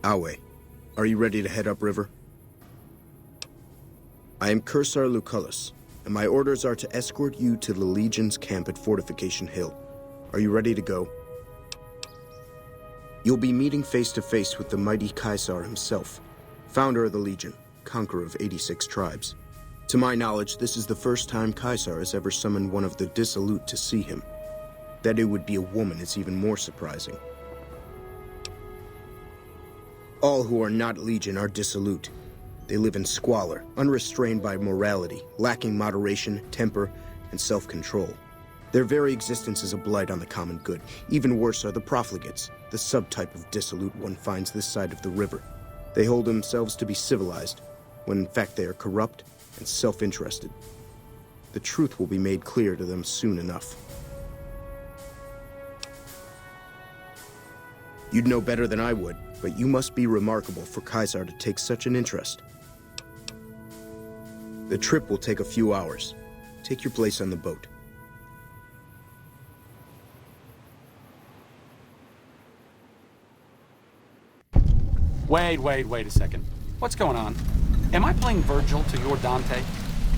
Awe, are you ready to head upriver? I am Cursar Lucullus, and my orders are to escort you to the Legion's camp at Fortification Hill. Are you ready to go? You'll be meeting face-to-face with the mighty Caesar himself, founder of the Legion, conqueror of 86 tribes. To my knowledge, this is the first time Caesar has ever summoned one of the Dissolute to see him. That it would be a woman is even more surprising. All who are not Legion are dissolute. They live in squalor, unrestrained by morality, lacking moderation, temper, and self-control. Their very existence is a blight on the common good. Even worse are the profligates, the subtype of dissolute one finds this side of the river. They hold themselves to be civilized, when in fact they are corrupt and self-interested. The truth will be made clear to them soon enough. You'd know better than I would, but you must be remarkable for Caesar to take such an interest. The trip will take a few hours. Take your place on the boat. Wait a second. What's going on? Am I playing Virgil to your Dante?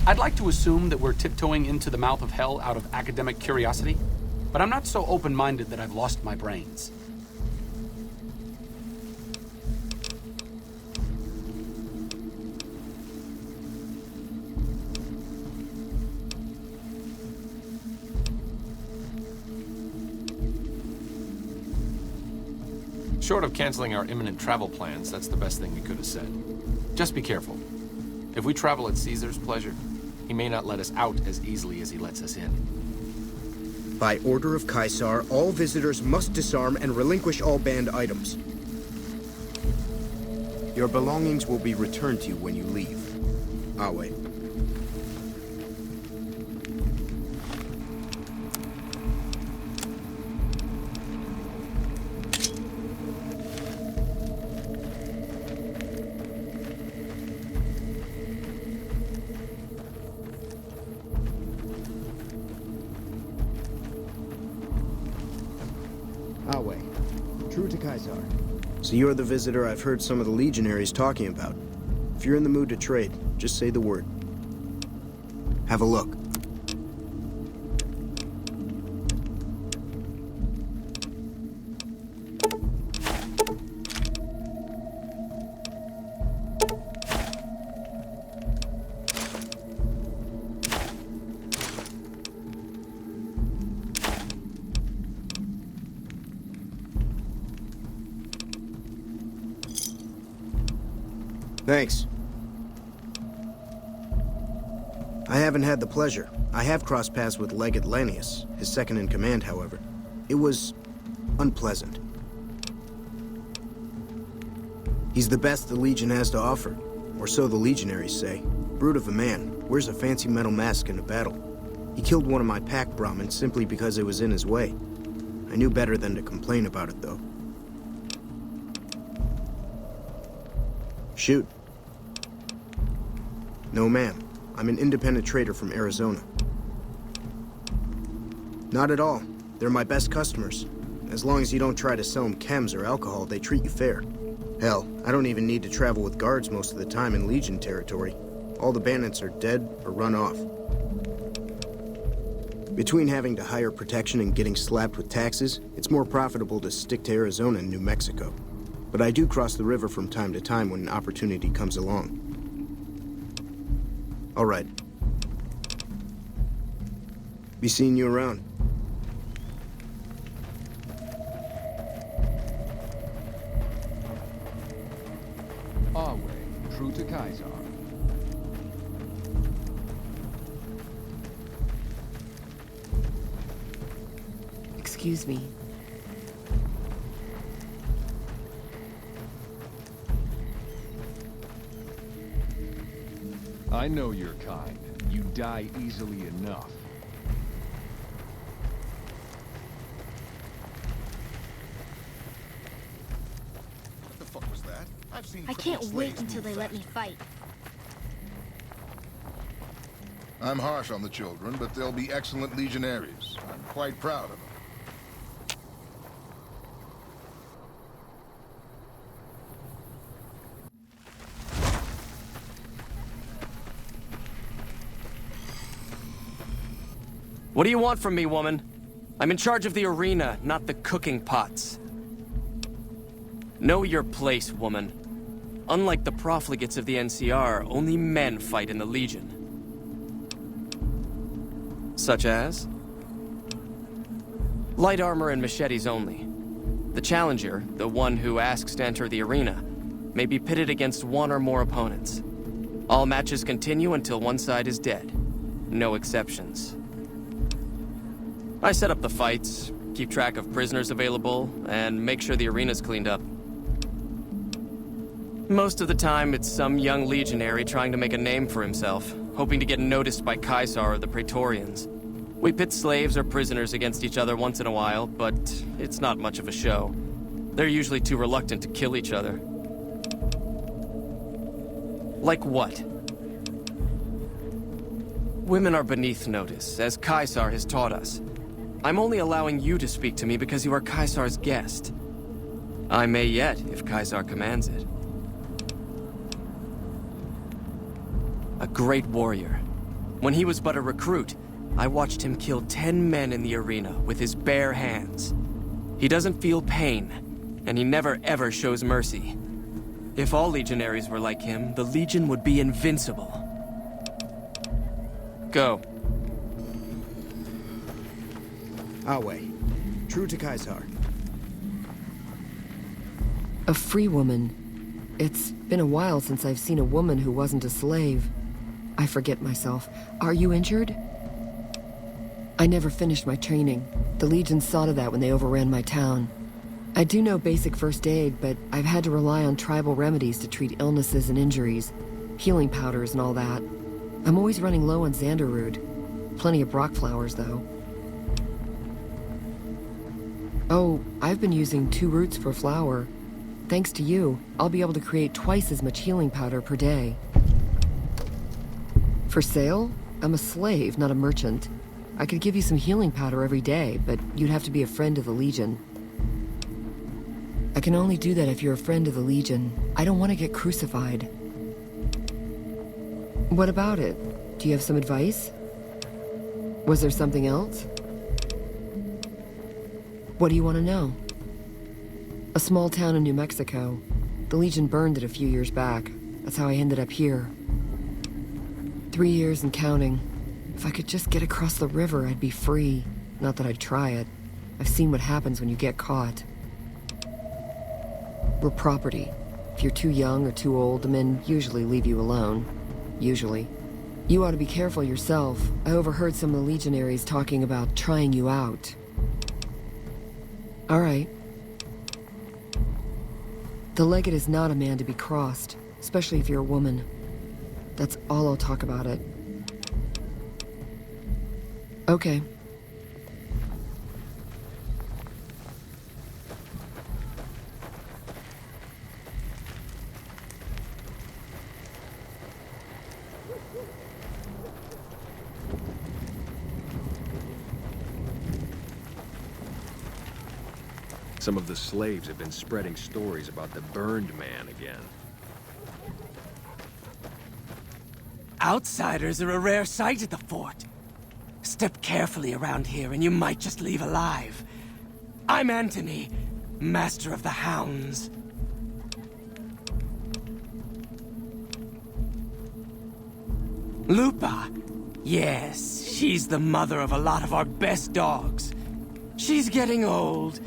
I'd like to assume that we're tiptoeing into the mouth of hell out of academic curiosity, but I'm not so open-minded that I've lost my brains. Short of canceling our imminent travel plans, that's the best thing we could have said. Just be careful. If we travel at Caesar's pleasure, he may not let us out as easily as he lets us in. By order of Caesar, all visitors must disarm and relinquish all banned items. Your belongings will be returned to you when you leave. Awe. Awe. True to Caesar. So you're the visitor I've heard some of the legionaries talking about. If you're in the mood to trade, just say the word. Have a look. Thanks. I haven't had the pleasure. I have crossed paths with Legate Lanius, his second in command, however. It was unpleasant. He's the best the Legion has to offer, or so the legionaries say. Brute of a man, wears a fancy metal mask in a battle. He killed one of my pack Brahmins simply because it was in his way. I knew better than to complain about it, though. Shoot. No, ma'am. I'm an independent trader from Arizona. Not at all. They're my best customers. As long as you don't try to sell them chems or alcohol, they treat you fair. Hell, I don't even need to travel with guards most of the time in Legion territory. All the bandits are dead or run off. Between having to hire protection and getting slapped with taxes, it's more profitable to stick to Arizona and New Mexico. But I do cross the river from time to time when an opportunity comes along. All right. Be seeing you around. Our way, true to Caesar. Excuse me. I know your kind. You die easily enough. What the fuck was that? I've seen I can't crippled wait slaves until they move let me fast. fight. I'm harsh on the children, but they'll be excellent legionaries. I'm quite proud of them. What do you want from me, woman? I'm in charge of the arena, not the cooking pots. Know your place, woman. Unlike the profligates of the NCR, only men fight in the Legion. Such as? Light armor and machetes only. The challenger, the one who asks to enter the arena, may be pitted against one or more opponents. All matches continue until one side is dead. No exceptions. I set up the fights, keep track of prisoners available, and make sure the arena's cleaned up. Most of the time, it's some young legionary trying to make a name for himself, hoping to get noticed by Caesar or the Praetorians. We pit slaves or prisoners against each other once in a while, but it's not much of a show. They're usually too reluctant to kill each other. Like what? Women are beneath notice, as Caesar has taught us. I'm only allowing you to speak to me because you are Caesar's guest. I may yet, if Caesar commands it. A great warrior. When he was but a recruit, I watched him kill 10 men in the arena with his bare hands. He doesn't feel pain, and he never ever shows mercy. If all legionaries were like him, the Legion would be invincible. Go. Awe, true to Caesar. A free woman. It's been a while since I've seen a woman who wasn't a slave. I forget myself. Are you injured? I never finished my training. The Legion saw to that when they overran my town. I do know basic first aid, but I've had to rely on tribal remedies to treat illnesses and injuries. Healing powders and all that. I'm always running low on Xanderroot. Plenty of Brock flowers, though. Oh, I've been using 2 roots per flower. Thanks to you, I'll be able to create twice as much healing powder per day. For sale? I'm a slave, not a merchant. I could give you some healing powder every day, but you'd have to be a friend of the Legion. I can only do that if you're a friend of the Legion. I don't want to get crucified. What about it? Do you have some advice? Was there something else? What do you want to know? A small town in New Mexico. The Legion burned it a few years back. That's how I ended up here. 3 years and counting. If I could just get across the river, I'd be free. Not that I'd try it. I've seen what happens when you get caught. We're property. If you're too young or too old, the men usually leave you alone. Usually. You ought to be careful yourself. I overheard some of the legionaries talking about trying you out. All right. The legate is not a man to be crossed, especially if you're a woman. That's all I'll talk about it. Okay. Some of the slaves have been spreading stories about the Burned Man again. Outsiders are a rare sight at the fort. Step carefully around here and you might just leave alive. I'm Antony, Master of the Hounds. Lupa. Yes, she's the mother of a lot of our best dogs. She's getting old,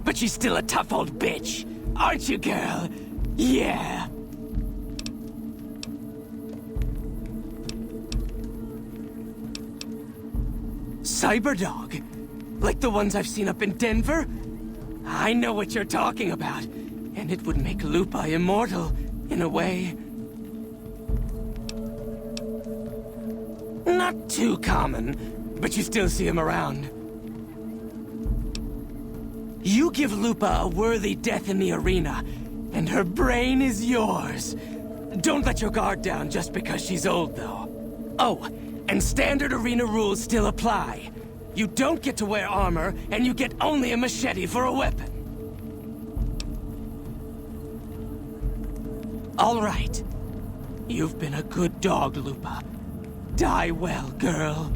but she's still a tough old bitch. Aren't you, girl? Yeah. Cyberdog? Like the ones I've seen up in Denver? I know what you're talking about. And it would make Lupa immortal, in a way. Not too common, but you still see him around. You give Lupa a worthy death in the arena, and her brain is yours. Don't let your guard down just because she's old, though. Oh, and standard arena rules still apply. You don't get to wear armor, and you get only a machete for a weapon. All right. You've been a good dog, Lupa. Die well, girl.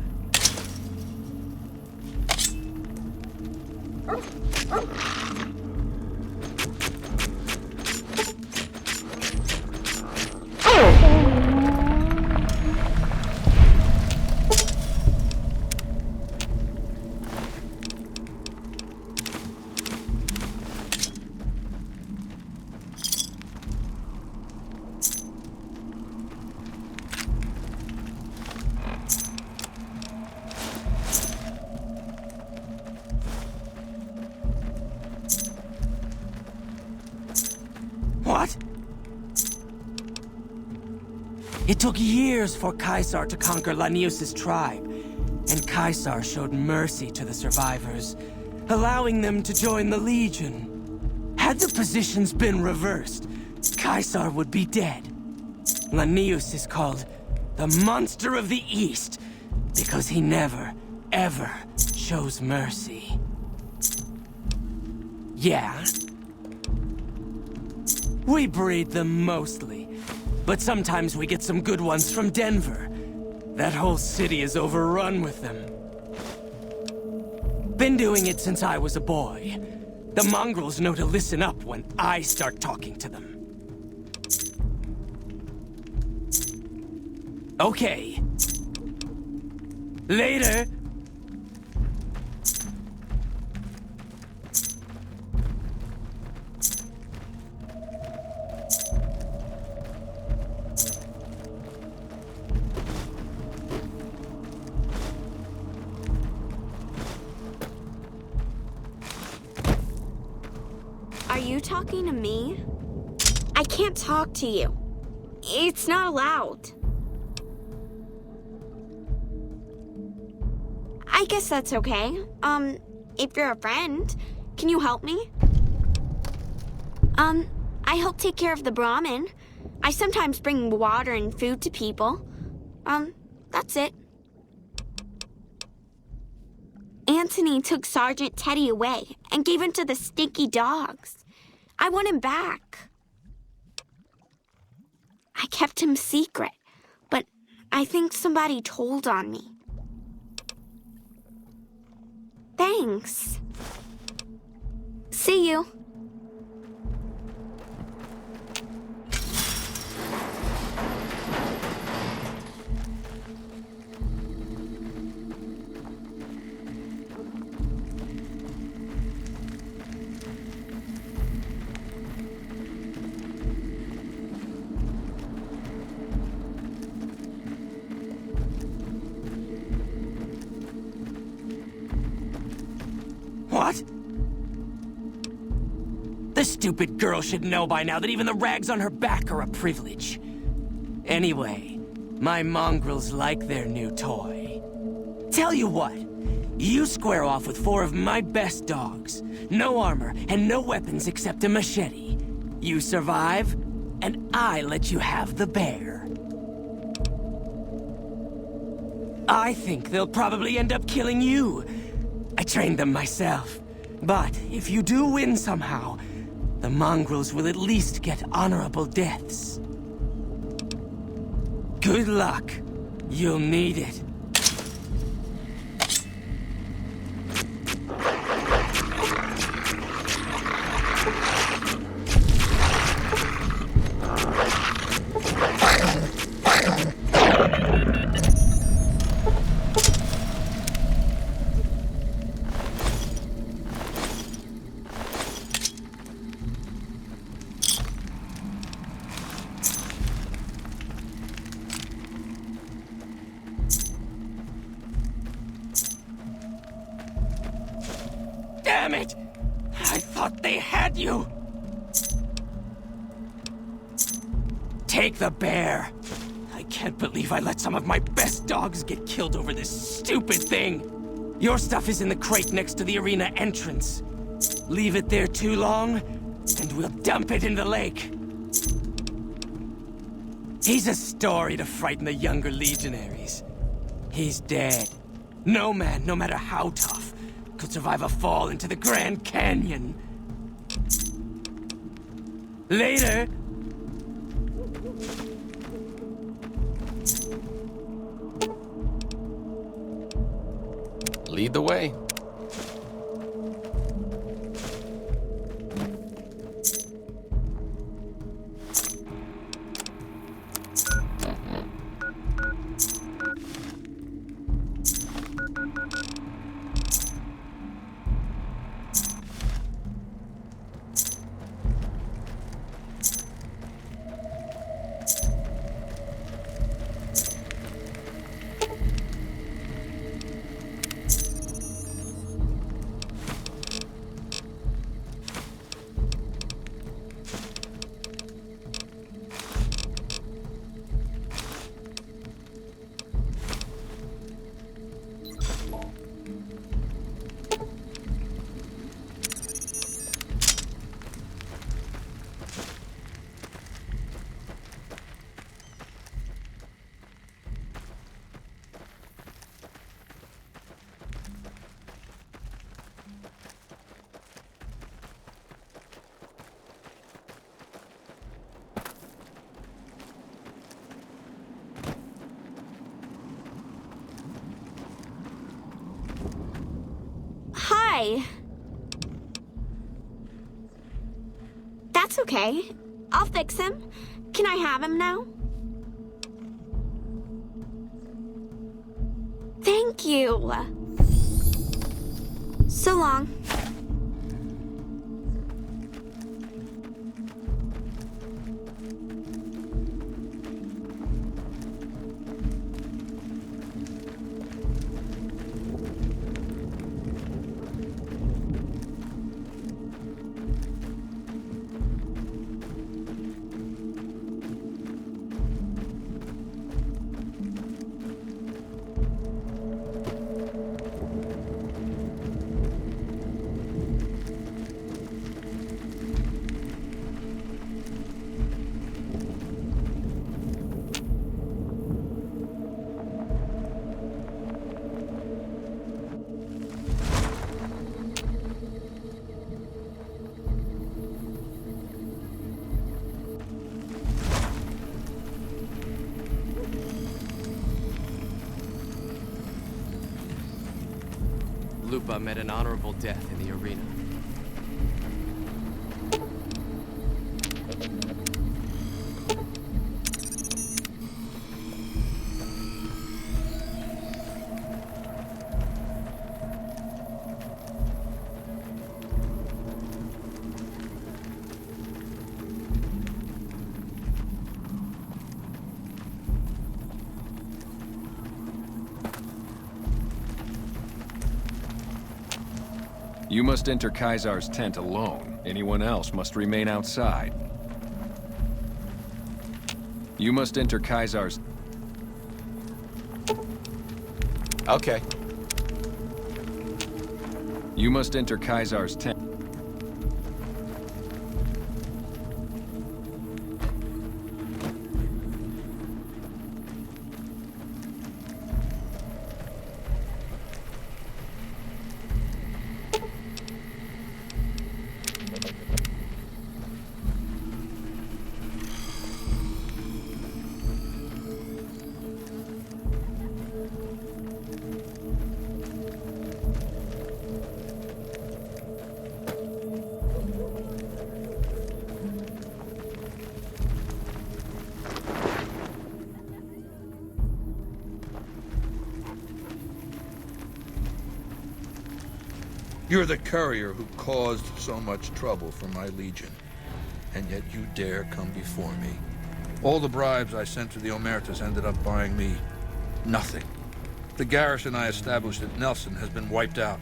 What? It took years for Caesar to conquer Lanius' tribe, and Caesar showed mercy to the survivors, allowing them to join the Legion. Had the positions been reversed, Caesar would be dead. Lanius is called the Monster of the East because he never, ever shows mercy. Yeah? We breed them mostly, but sometimes we get some good ones from Denver. That whole city is overrun with them. Been doing it since I was a boy. The mongrels know to listen up when I start talking to them. Okay. Later. Are you talking to me? I can't talk to you. It's not allowed. I guess that's okay. If you're a friend, can you help me? I help take care of the Brahmin. I sometimes bring water and food to people. That's it. Anthony took Sergeant Teddy away and gave him to the stinky dogs. I want him back. I kept him secret, but I think somebody told on me. Thanks. See you. What? The stupid girl should know by now that even the rags on her back are a privilege. Anyway, my mongrels like their new toy. Tell you what, you square off with 4 of my best dogs. No armor and no weapons except a machete. You survive, and I let you have the bear. I think they'll probably end up killing you. I trained them myself. But if you do win somehow, the mongrels will at least get honorable deaths. Good luck. You'll need it. Damn it! I thought they had you! Take the bear! I can't believe I let some of my best dogs get killed over this stupid thing! Your stuff is in the crate next to the arena entrance. Leave it there too long, and we'll dump it in the lake. He's a story to frighten the younger legionaries. He's dead. No man, no matter how tough, could survive a fall into the Grand Canyon. Later. Lead the way. okay. That's okay. I'll fix him. Can I have him now? Thank you. So long. Lupa met an honorable death in the arena. You must enter Caesar's tent alone. Anyone else must remain outside. You must enter Caesar's... Okay. You must enter Caesar's tent. You're the courier who caused so much trouble for my legion, and yet you dare come before me. All the bribes I sent to the Omertas ended up buying me nothing. The garrison I established at Nelson has been wiped out.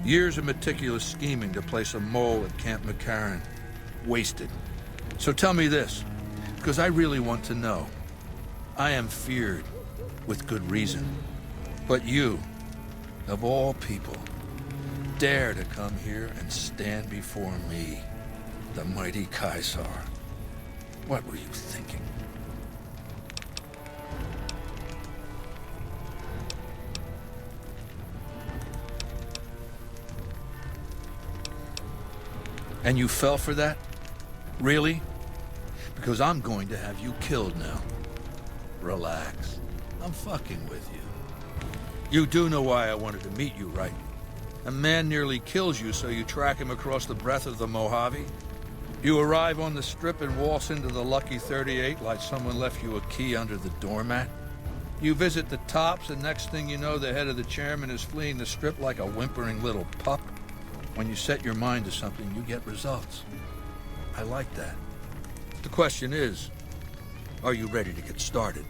Years of meticulous scheming to place a mole at Camp McCarran. Wasted. So tell me this, because I really want to know. I am feared, with good reason. But you, of all people, dare to come here and stand before me, the mighty Caesar. What were you thinking? And you fell for that? Really? Because I'm going to have you killed now. Relax. I'm fucking with you. You do know why I wanted to meet you, right? A man nearly kills you, so you track him across the breadth of the Mojave. You arrive on the strip and waltz into the Lucky 38 like someone left you a key under the doormat. You visit the tops, and next thing you know, the head of the chairman is fleeing the strip like a whimpering little pup. When you set your mind to something, you get results. I like that. The question is, are you ready to get started?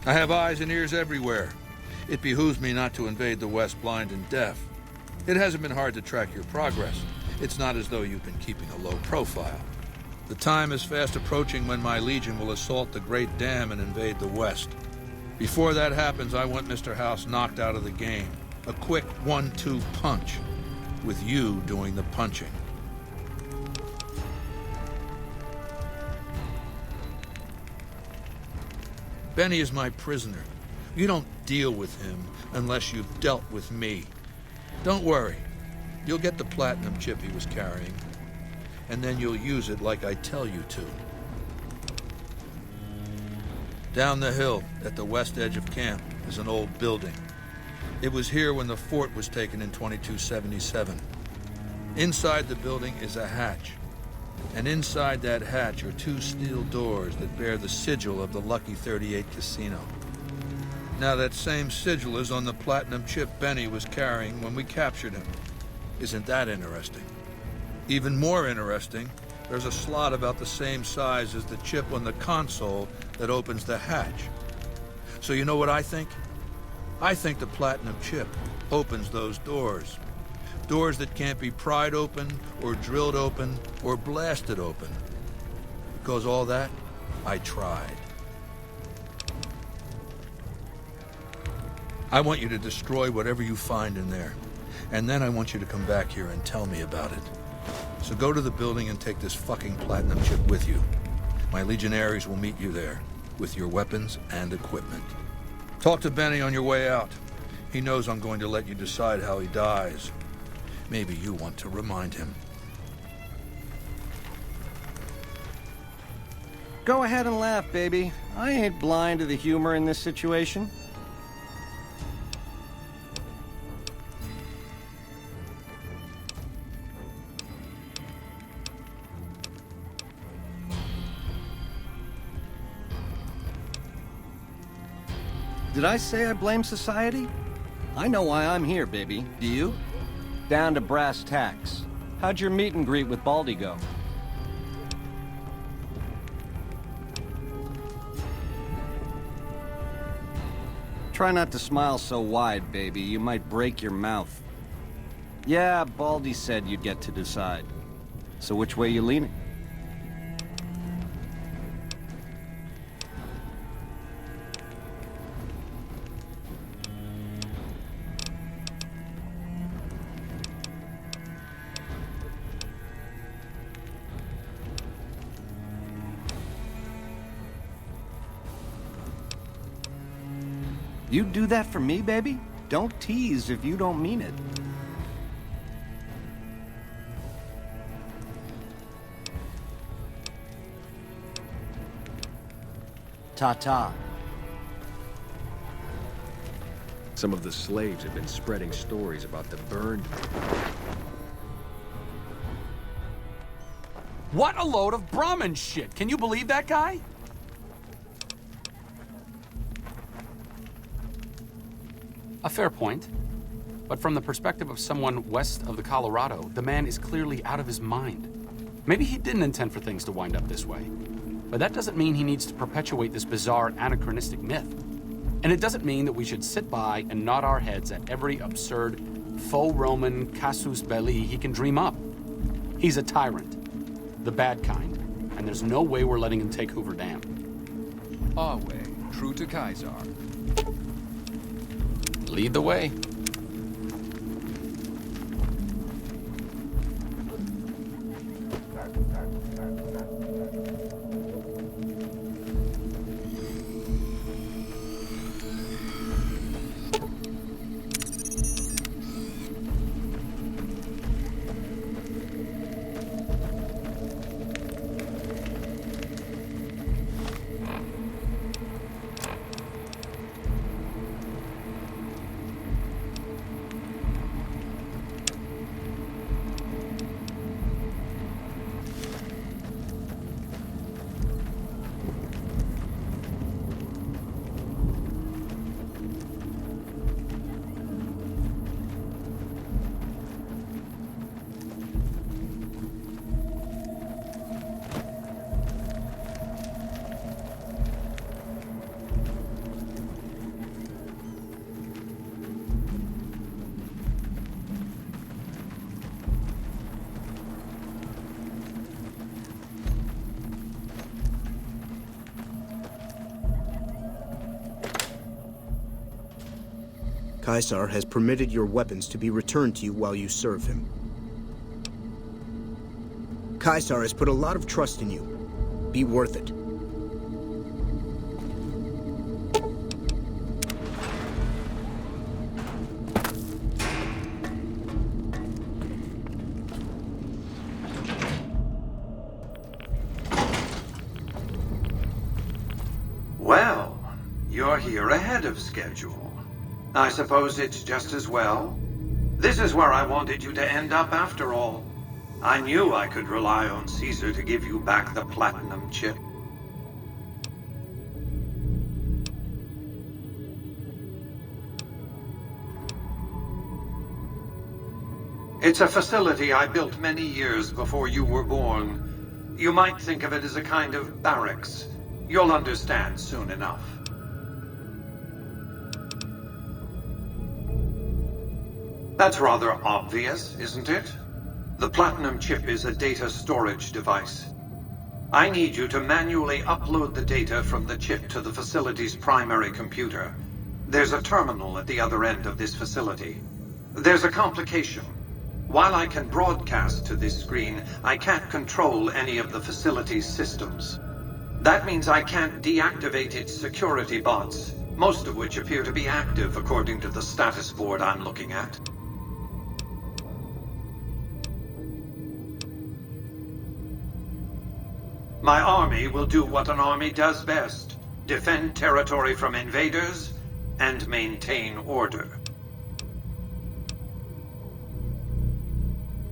I have eyes and ears everywhere. It behooves me not to invade the West blind and deaf. It hasn't been hard to track your progress. It's not as though you've been keeping a low profile. The time is fast approaching when my legion will assault the Great Dam and invade the West. Before that happens, I want Mr. House knocked out of the game. A quick 1-2 punch, with you doing the punching. Benny is my prisoner. You don't deal with him unless you've dealt with me. Don't worry. You'll get the platinum chip he was carrying, and then you'll use it like I tell you to. Down the hill, at the west edge of camp, is an old building. It was here when the fort was taken in 2277. Inside the building is a hatch. And inside that hatch are 2 steel doors that bear the sigil of the Lucky 38 casino. Now that same sigil is on the platinum chip Benny was carrying when we captured him. Isn't that interesting? Even more interesting, there's a slot about the same size as the chip on the console that opens the hatch. So you know what I think? I think the platinum chip opens those doors. Doors that can't be pried open, or drilled open, or blasted open. Because all that, I tried. I want you to destroy whatever you find in there. And then I want you to come back here and tell me about it. So go to the building and take this fucking platinum chip with you. My legionaries will meet you there, with your weapons and equipment. Talk to Benny on your way out. He knows I'm going to let you decide how he dies. Maybe you want to remind him. Go ahead and laugh, baby. I ain't blind to the humor in this situation. Did I say I blame society? I know why I'm here, baby. Do you? Down to brass tacks. How'd your meet and greet with Baldy go? Try not to smile so wide, baby. You might break your mouth. Yeah, Baldy said you'd get to decide. So which way you leaning? You do that for me, baby? Don't tease if you don't mean it. Ta-ta. Some of the slaves have been spreading stories about the burned... What a load of Brahmin shit! Can you believe that guy? A fair point. But from the perspective of someone west of the Colorado, the man is clearly out of his mind. Maybe he didn't intend for things to wind up this way. But that doesn't mean he needs to perpetuate this bizarre anachronistic myth. And it doesn't mean that we should sit by and nod our heads at every absurd faux Roman casus belli he can dream up. He's a tyrant, the bad kind, and there's no way we're letting him take Hoover Dam. Our way, true to Caesar. Lead the way. Caesar has permitted your weapons to be returned to you while you serve him. Caesar has put a lot of trust in you. Be worth it. Well, you're here ahead of schedule. I suppose it's just as well. This is where I wanted you to end up after all. I knew I could rely on Caesar to give you back the platinum chip. It's a facility I built many years before you were born. You might think of it as a kind of barracks. You'll understand soon enough. That's rather obvious, isn't it? The platinum chip is a data storage device. I need you to manually upload the data from the chip to the facility's primary computer. There's a terminal at the other end of this facility. There's a complication. While I can broadcast to this screen, I can't control any of the facility's systems. That means I can't deactivate its security bots, most of which appear to be active according to the status board I'm looking at. My army will do what an army does best: defend territory from invaders and maintain order.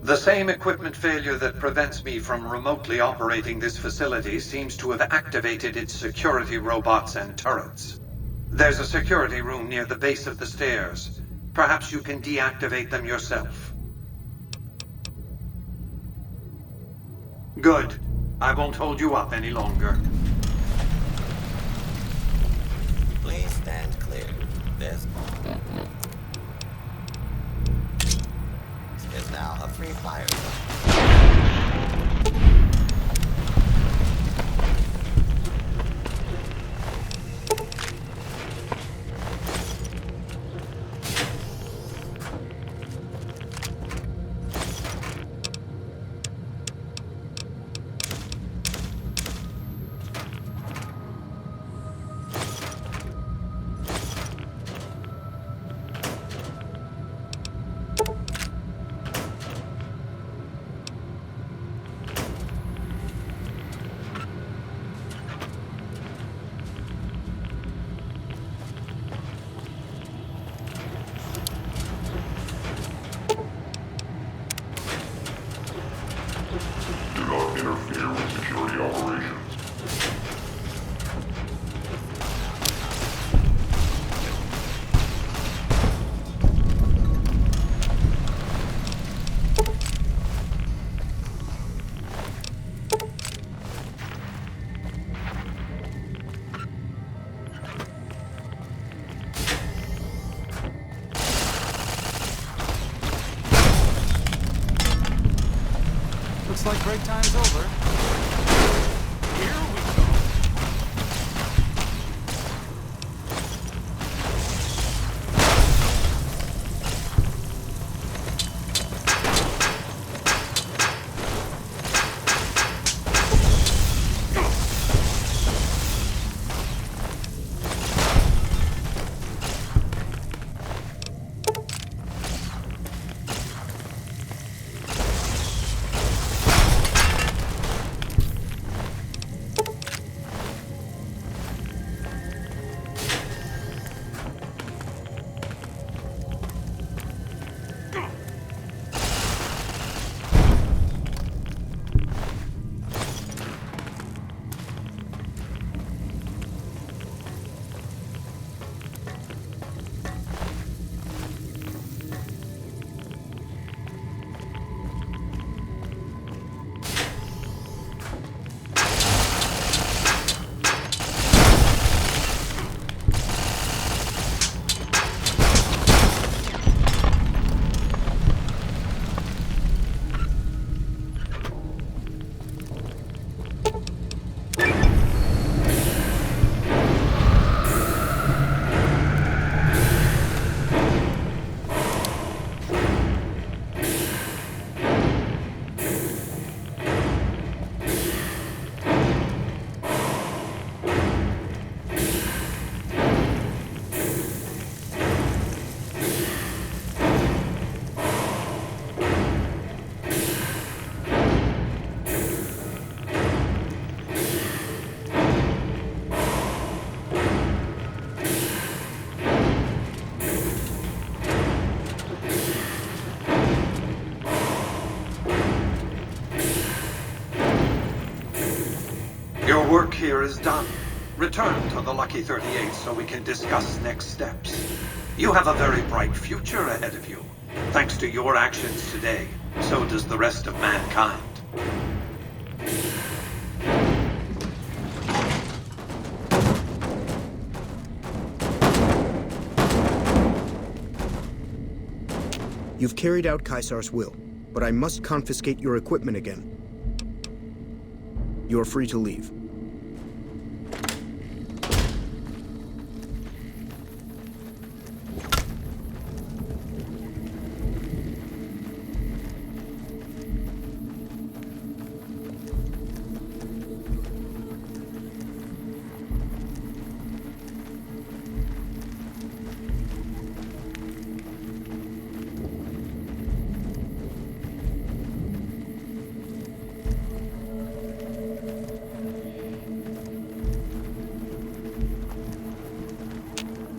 The same equipment failure that prevents me from remotely operating this facility seems to have activated its security robots and turrets. There's a security room near the base of the stairs. Perhaps you can deactivate them yourself. Good. I won't hold you up any longer. Please stand clear. This is now a free fire zone. Looks like break time's over. Here we go. procedure is done. Return to the Lucky 38 so we can discuss next steps. You have a very bright future ahead of you. Thanks to your actions today, so does the rest of mankind. You've carried out Caesar's will, but I must confiscate your equipment again. You are free to leave.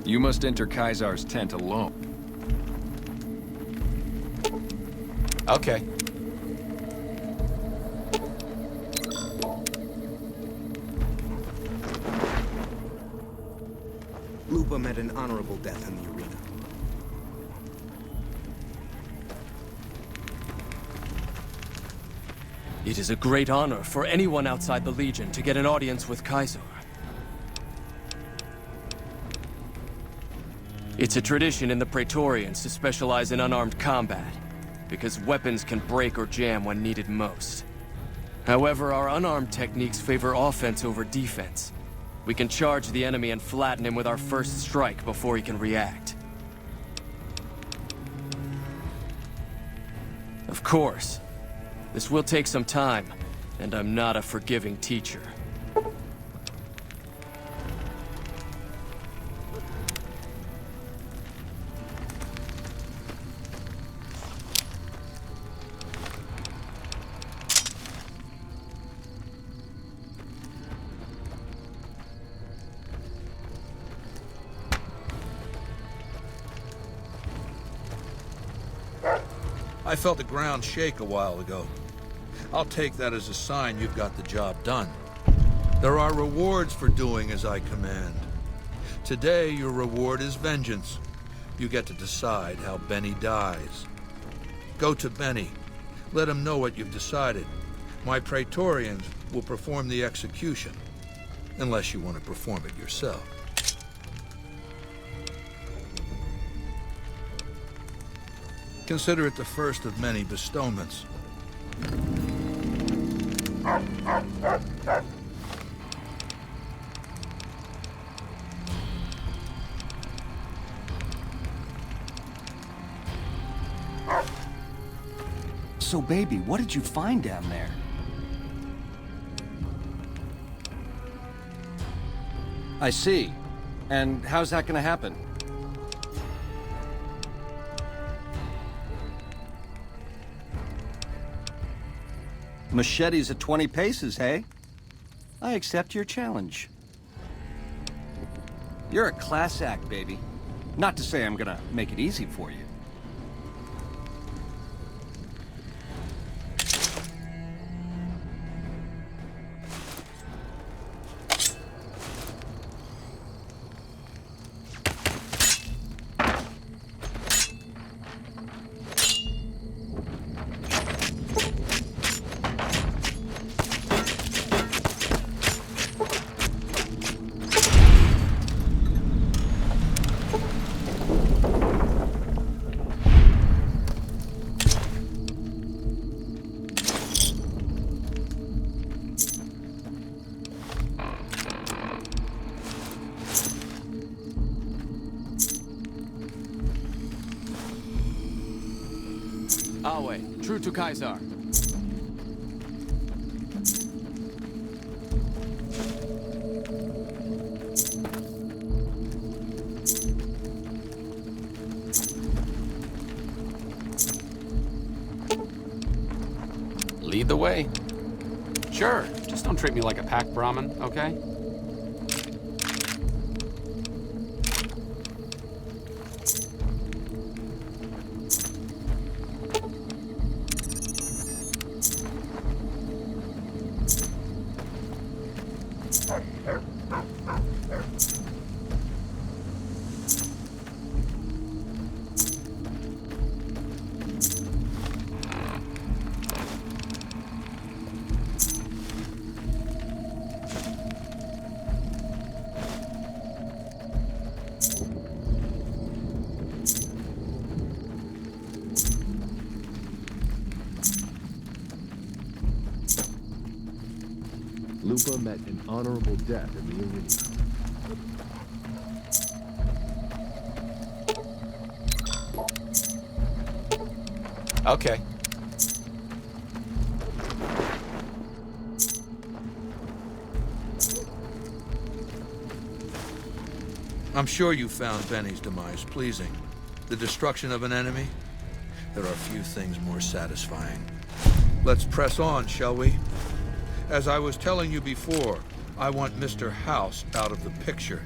You must enter Caesar's tent alone. Okay. Lupa met an honorable death in the arena. It is a great honor for anyone outside the Legion to get an audience with Caesar. It's a tradition in the Praetorians to specialize in unarmed combat, because weapons can break or jam when needed most. However, our unarmed techniques favor offense over defense. We can charge the enemy and flatten him with our first strike before he can react. Of course, this will take some time, and I'm not a forgiving teacher. I felt the ground shake a while ago. I'll take that as a sign you've got the job done. There are rewards for doing as I command. Today, your reward is vengeance. You get to decide how Benny dies. Go to Benny. Let him know what you've decided. My Praetorians will perform the execution, unless you want to perform it yourself. Consider it the first of many bestowments. So, baby, what did you find down there? I see. And how's that gonna happen? Machetes at 20 paces, hey? I accept your challenge. You're a class act, baby. Not to say I'm gonna make it easy for you. Awe, true to Caesar. Lead the way. Sure, just don't treat me like a pack Brahmin, okay? Lupa met an honorable death in the arena. Okay. I'm sure you found Benny's demise pleasing. The destruction of an enemy? There are few things more satisfying. Let's press on, shall we? As I was telling you before, I want Mr. House out of the picture.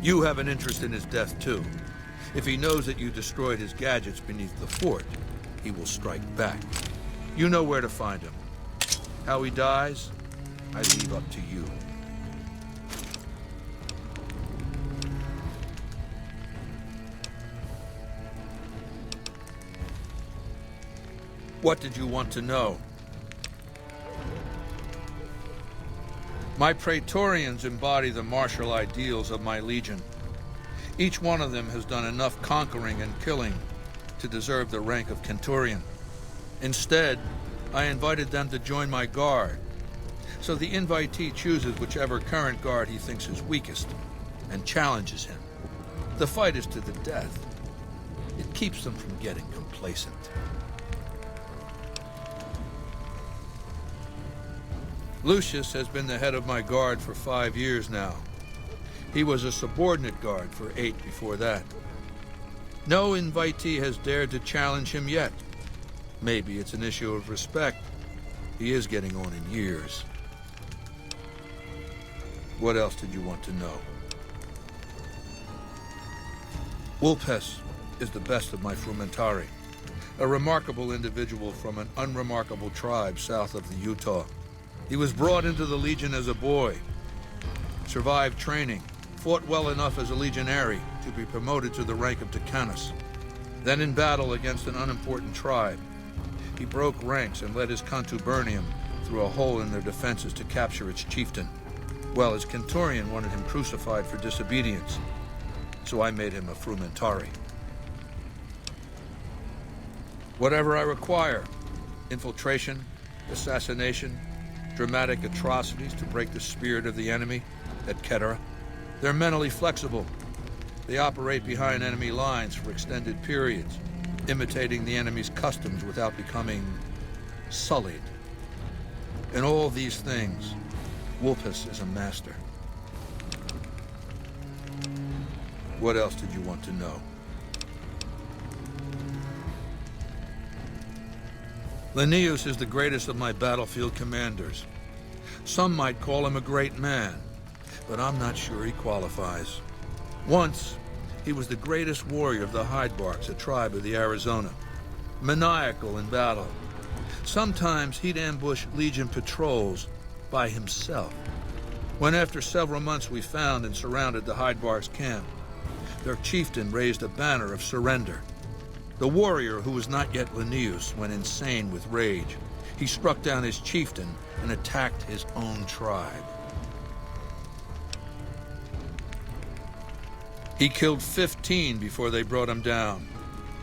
You have an interest in his death, too. If he knows that you destroyed his gadgets beneath the fort, he will strike back. You know where to find him. How he dies, I leave up to you. What did you want to know? My Praetorians embody the martial ideals of my legion. Each one of them has done enough conquering and killing to deserve the rank of Centurion. Instead, I invited them to join my guard. So the invitee chooses whichever current guard he thinks is weakest and challenges him. The fight is to the death. It keeps them from getting complacent. Lucius has been the head of my guard for 5 years now. He was a subordinate guard for 8 before that. No invitee has dared to challenge him yet. Maybe it's an issue of respect. He is getting on in years. What else did you want to know? Vulpes is the best of my Frumentari, a remarkable individual from an unremarkable tribe south of the Utah. He was brought into the Legion as a boy, survived training, fought well enough as a legionary to be promoted to the rank of Decanus. Then in battle against an unimportant tribe, he broke ranks and led his contubernium through a hole in their defenses to capture its chieftain. Well, his Centurion wanted him crucified for disobedience, so I made him a Frumentari. Whatever I require, infiltration, assassination, dramatic atrocities to break the spirit of the enemy, etc. They're mentally flexible. They operate behind enemy lines for extended periods, imitating the enemy's customs without becoming sullied. In all these things, Vulpes is a master. What else did you want to know? Linnaeus is the greatest of my battlefield commanders. Some might call him a great man, but I'm not sure he qualifies. Once, he was the greatest warrior of the Hydebarks, a tribe of the Arizona. Maniacal in battle. Sometimes he'd ambush Legion patrols by himself. When after several months we found and surrounded the Hydebarks camp, their chieftain raised a banner of surrender. The warrior, who was not yet Linnaeus, went insane with rage. He struck down his chieftain and attacked his own tribe. He killed 15 before they brought him down.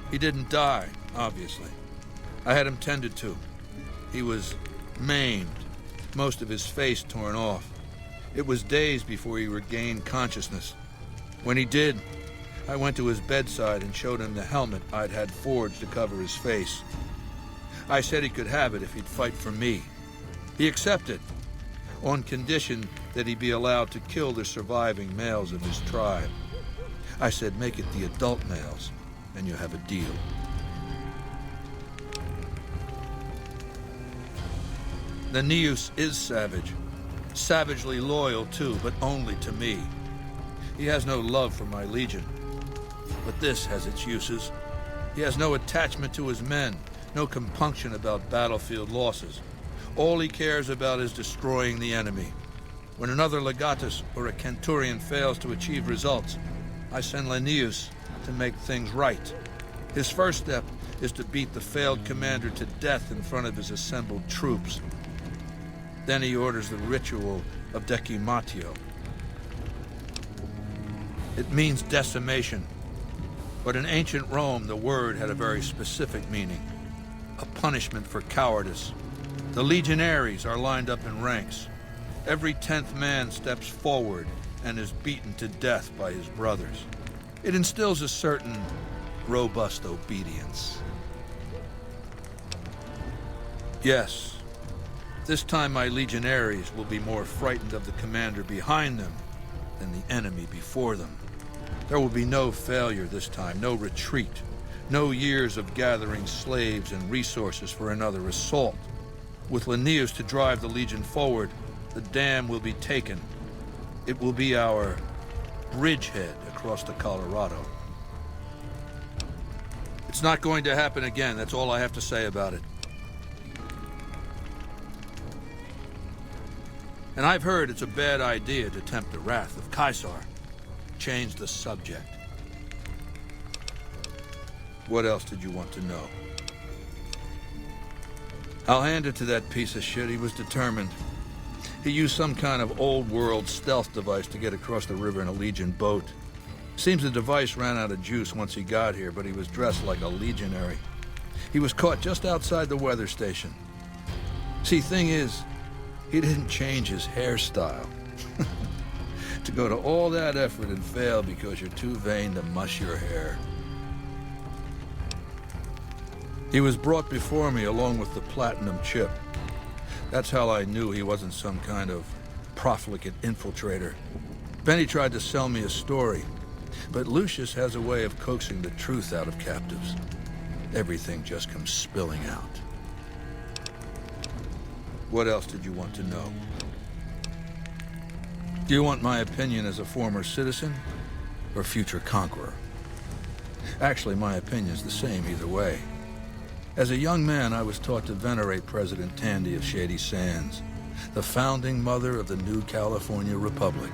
He didn't die, obviously. I had him tended to. He was maimed, most of his face torn off. It was days before he regained consciousness. When he did, I went to his bedside and showed him the helmet I'd had forged to cover his face. I said he could have it if he'd fight for me. He accepted, on condition that he be allowed to kill the surviving males of his tribe. I said, make it the adult males, and you have a deal. Linnaeus is savage. Savagely loyal, too, but only to me. He has no love for my legion. But this has its uses. He has no attachment to his men, no compunction about battlefield losses. All he cares about is destroying the enemy. When another legatus or a centurion fails to achieve results, I send Linnaeus to make things right. His first step is to beat the failed commander to death in front of his assembled troops. Then he orders the ritual of decimatio. It means decimation. But in ancient Rome, the word had a very specific meaning. A punishment for cowardice. The legionaries are lined up in ranks. Every 10th man steps forward and is beaten to death by his brothers. It instills a certain robust obedience. Yes, this time my legionaries will be more frightened of the commander behind them than the enemy before them. There will be no failure this time, no retreat, no years of gathering slaves and resources for another assault. With Linnaeus to drive the Legion forward, the dam will be taken. It will be our bridgehead across the Colorado. It's not going to happen again, that's all I have to say about it. And I've heard it's a bad idea to tempt the wrath of Caesar. Change the subject. What else did you want to know? I'll hand it to that piece of shit. He was determined. He used some kind of old-world stealth device to get across the river in a Legion boat. Seems the device ran out of juice once he got here, but he was dressed like a legionary. He was caught just outside the weather station. See, thing is, he didn't change his hairstyle. To go to all that effort and fail because you're too vain to muss your hair. He was brought before me along with the platinum chip. That's how I knew he wasn't some kind of profligate infiltrator. Benny tried to sell me a story, but Lucius has a way of coaxing the truth out of captives. Everything just comes spilling out. What else did you want to know? Do you want my opinion as a former citizen or future conqueror? Actually, my opinion's the same either way. As a young man, I was taught to venerate President Tandy of Shady Sands, the founding mother of the new California Republic.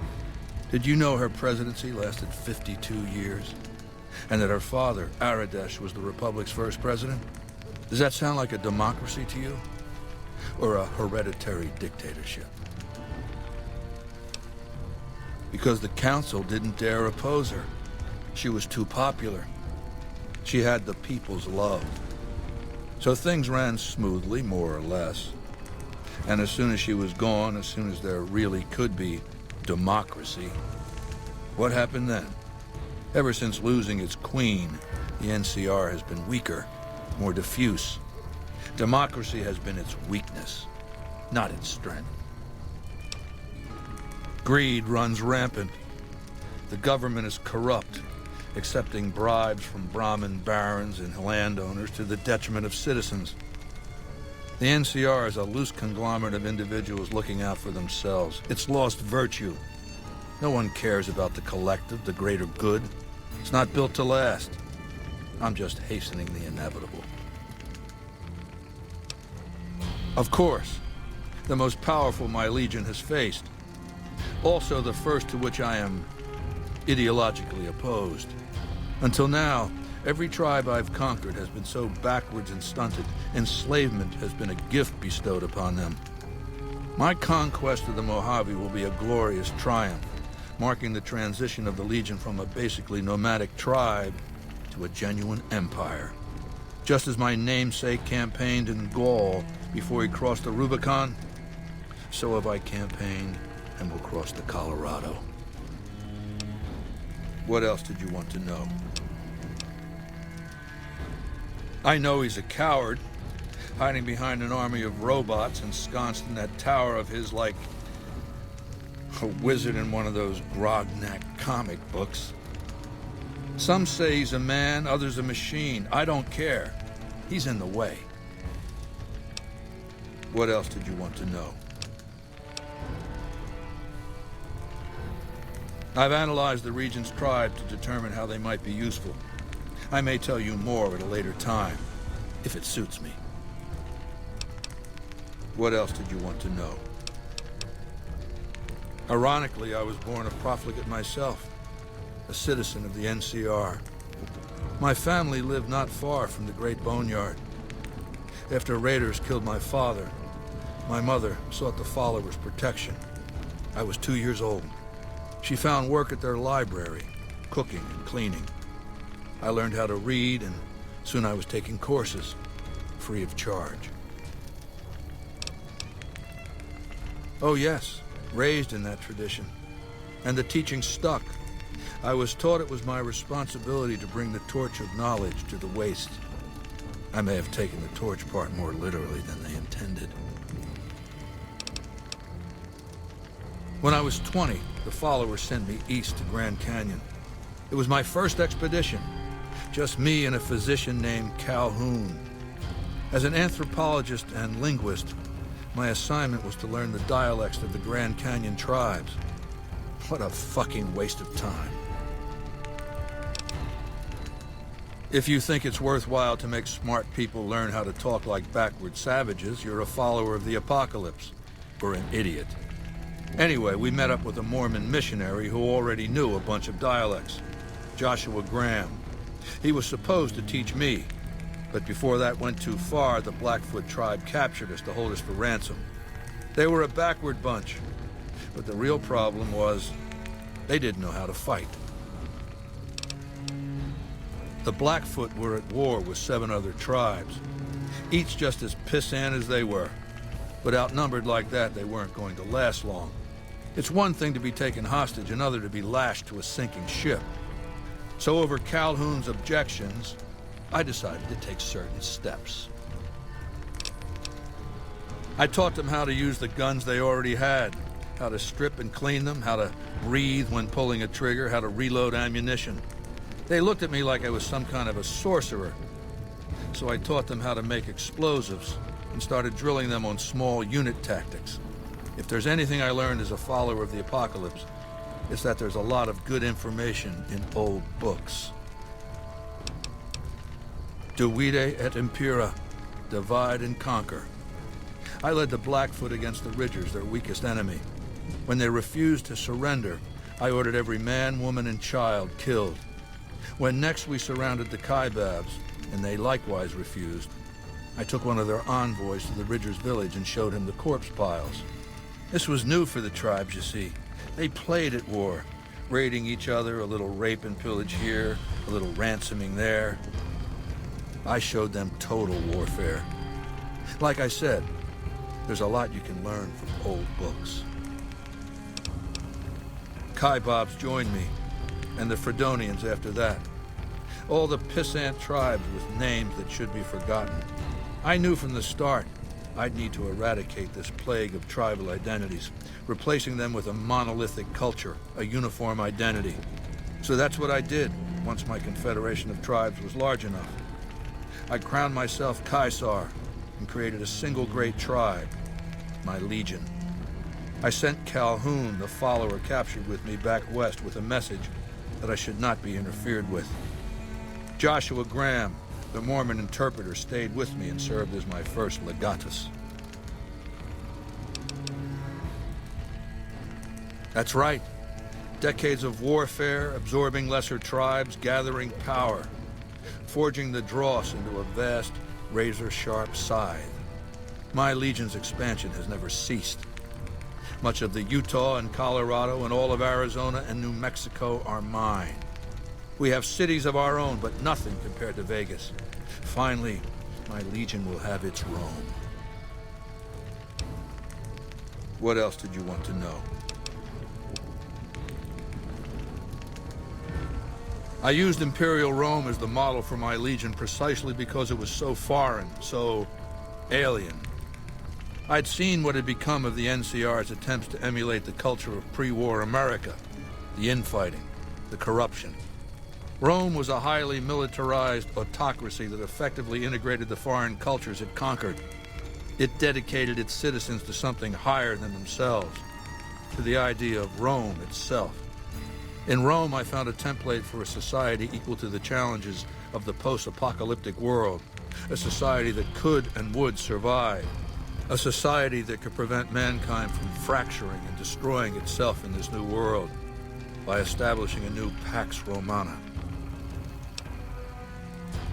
Did you know her presidency lasted 52 years? And that her father, Aradesh, was the Republic's first president? Does that sound like a democracy to you? Or a hereditary dictatorship? Because the council didn't dare oppose her. She was too popular. She had the people's love. So things ran smoothly, more or less. And as soon as she was gone, as soon as there really could be democracy, what happened then? Ever since losing its queen, the NCR has been weaker, more diffuse. Democracy has been its weakness, not its strength. Greed runs rampant. The government is corrupt, accepting bribes from Brahmin barons and landowners to the detriment of citizens. The NCR is a loose conglomerate of individuals looking out for themselves. It's lost virtue. No one cares about the collective, the greater good. It's not built to last. I'm just hastening the inevitable. Of course, the most powerful my legion has faced. Also the first to which I am ideologically opposed. Until now, every tribe I've conquered has been so backwards and stunted, enslavement has been a gift bestowed upon them. My conquest of the Mojave will be a glorious triumph, marking the transition of the Legion from a basically nomadic tribe to a genuine empire. Just as my namesake campaigned in Gaul before he crossed the Rubicon, so have I campaigned and will cross the Colorado. What else did you want to know? I know he's a coward, hiding behind an army of robots ensconced in that tower of his like a wizard in one of those Grognak comic books. Some say he's a man, others a machine. I don't care. He's in the way. What else did you want to know? I've analyzed the region's tribe to determine how they might be useful. I may tell you more at a later time, if it suits me. What else did you want to know? Ironically, I was born a profligate myself, a citizen of the NCR. My family lived not far from the Great Boneyard. After raiders killed my father, my mother sought the followers' protection. I was 2 years old. She found work at their library, cooking and cleaning. I learned how to read, and soon I was taking courses, free of charge. Oh yes, raised in that tradition. And the teaching stuck. I was taught it was my responsibility to bring the torch of knowledge to the waste. I may have taken the torch part more literally than they intended. When I was 20, the followers sent me east to Grand Canyon. It was my first expedition. Just me and a physician named Calhoun. As an anthropologist and linguist, my assignment was to learn the dialects of the Grand Canyon tribes. What a fucking waste of time. If you think it's worthwhile to make smart people learn how to talk like backward savages, you're a follower of the apocalypse, or an idiot. Anyway, we met up with a Mormon missionary who already knew a bunch of dialects, Joshua Graham. He was supposed to teach me, but before that went too far, the Blackfoot tribe captured us to hold us for ransom. They were a backward bunch, but the real problem was they didn't know how to fight. The Blackfoot were at war with 7 other tribes, each just as pissant as they were. But outnumbered like that, they weren't going to last long. It's one thing to be taken hostage, another to be lashed to a sinking ship. So over Calhoun's objections, I decided to take certain steps. I taught them how to use the guns they already had, how to strip and clean them, how to breathe when pulling a trigger, how to reload ammunition. They looked at me like I was some kind of a sorcerer. So I taught them how to make explosives and started drilling them on small unit tactics. If there's anything I learned as a follower of the apocalypse, it's that there's a lot of good information in old books. Divide et impera, divide and conquer. I led the Blackfoot against the Ridgers, their weakest enemy. When they refused to surrender, I ordered every man, woman, and child killed. When next we surrounded the Kaibabs, and they likewise refused, I took one of their envoys to the Ridgers' village and showed him the corpse piles. This was new for the tribes, you see. They played at war, raiding each other, a little rape and pillage here, a little ransoming there. I showed them total warfare. Like I said, there's a lot you can learn from old books. Kaibabs joined me, and the Fredonians after that. All the pissant tribes with names that should be forgotten. I knew from the start I'd need to eradicate this plague of tribal identities, replacing them with a monolithic culture, a uniform identity. So that's what I did once my confederation of tribes was large enough. I crowned myself Caesar and created a single great tribe, my legion. I sent Calhoun, the follower captured with me, back west with a message that I should not be interfered with. Joshua Graham, the Mormon interpreter, stayed with me and served as my first legatus. That's right. Decades of warfare, absorbing lesser tribes, gathering power, forging the dross into a vast, razor-sharp scythe. My legion's expansion has never ceased. Much of the Utah and Colorado and all of Arizona and New Mexico are mine. We have cities of our own, but nothing compared to Vegas. Finally, my legion will have its Rome. What else did you want to know? I used Imperial Rome as the model for my legion precisely because it was so foreign, so alien. I'd seen what had become of the NCR's attempts to emulate the culture of pre-war America, the infighting, the corruption. Rome was a highly militarized autocracy that effectively integrated the foreign cultures it conquered. It dedicated its citizens to something higher than themselves, to the idea of Rome itself. In Rome, I found a template for a society equal to the challenges of the post-apocalyptic world, a society that could and would survive, a society that could prevent mankind from fracturing and destroying itself in this new world by establishing a new Pax Romana.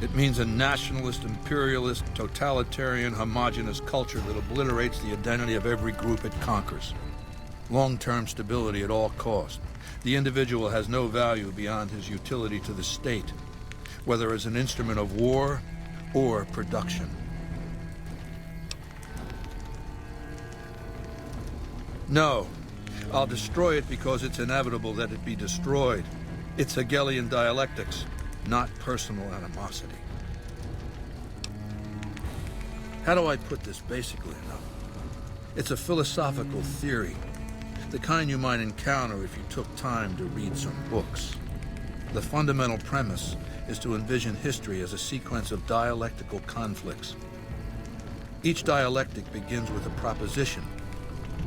It means a nationalist, imperialist, totalitarian, homogenous culture that obliterates the identity of every group it conquers. Long-term stability at all costs. The individual has no value beyond his utility to the state, whether as an instrument of war or production. No, I'll destroy it because it's inevitable that it be destroyed. It's Hegelian dialectics, not personal animosity. How do I put this basically enough? It's a philosophical theory, the kind you might encounter if you took time to read some books. The fundamental premise is to envision history as a sequence of dialectical conflicts. Each dialectic begins with a proposition,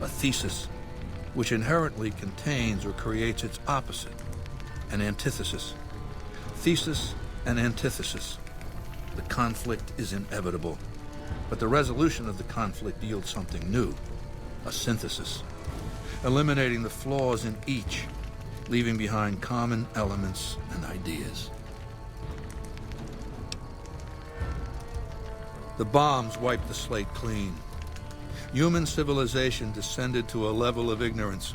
a thesis, which inherently contains or creates its opposite, an antithesis. Thesis and antithesis. The conflict is inevitable, but the resolution of the conflict yields something new, a synthesis, eliminating the flaws in each, leaving behind common elements and ideas. The bombs wiped the slate clean. Human civilization descended to a level of ignorance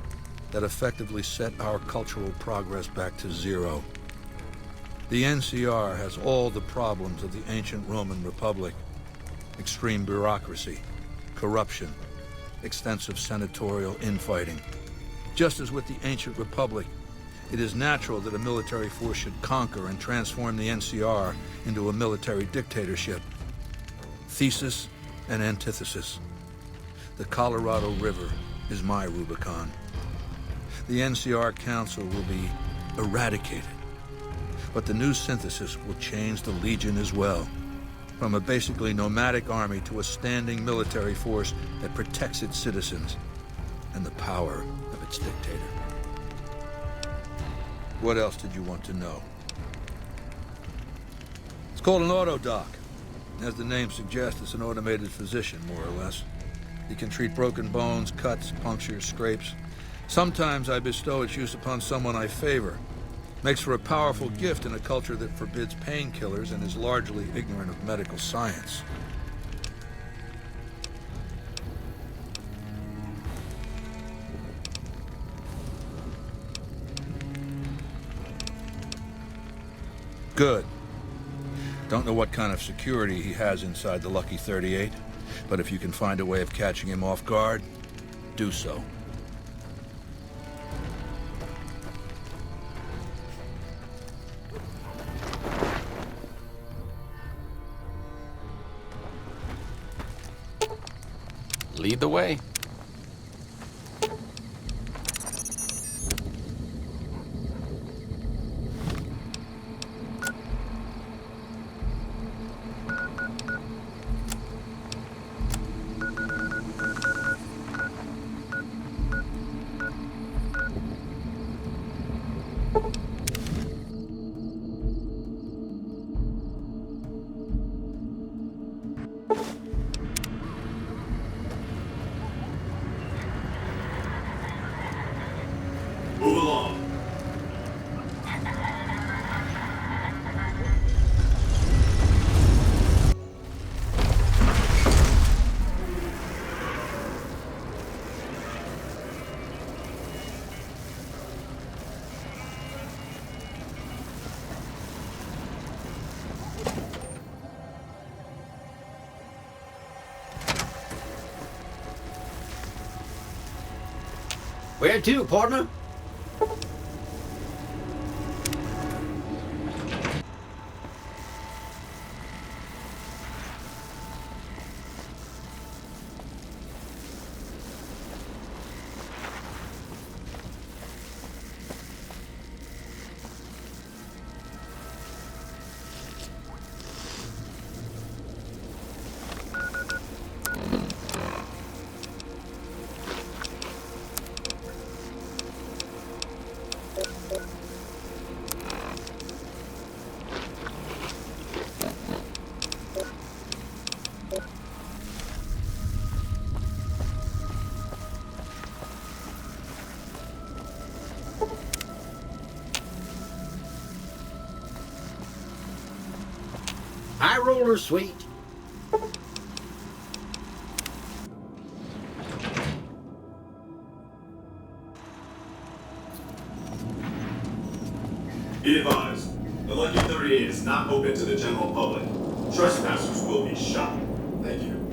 that effectively set our cultural progress back to zero. The NCR has all the problems of the ancient Roman Republic: extreme bureaucracy, corruption, extensive senatorial infighting. Just as with the ancient Republic, it is natural that a military force should conquer and transform the NCR into a military dictatorship. Thesis and antithesis. The Colorado River is my Rubicon. The NCR Council will be eradicated, but the new synthesis will change the Legion as well, from a basically nomadic army to a standing military force that protects its citizens and the power of its dictator. What else did you want to know? It's called an autodoc. As the name suggests, it's an automated physician, more or less. He can treat broken bones, cuts, punctures, scrapes. Sometimes I bestow its use upon someone I favor. Makes for a powerful gift in a culture that forbids painkillers and is largely ignorant of medical science. Good. Don't know what kind of security he has inside the Lucky 38, but if you can find a way of catching him off guard, do so. Lead the way. Move along. Where to, partner? High roller, sweet. Be advised, the Lucky 38 is not open to the general public. Trespassers will be shot. Thank you.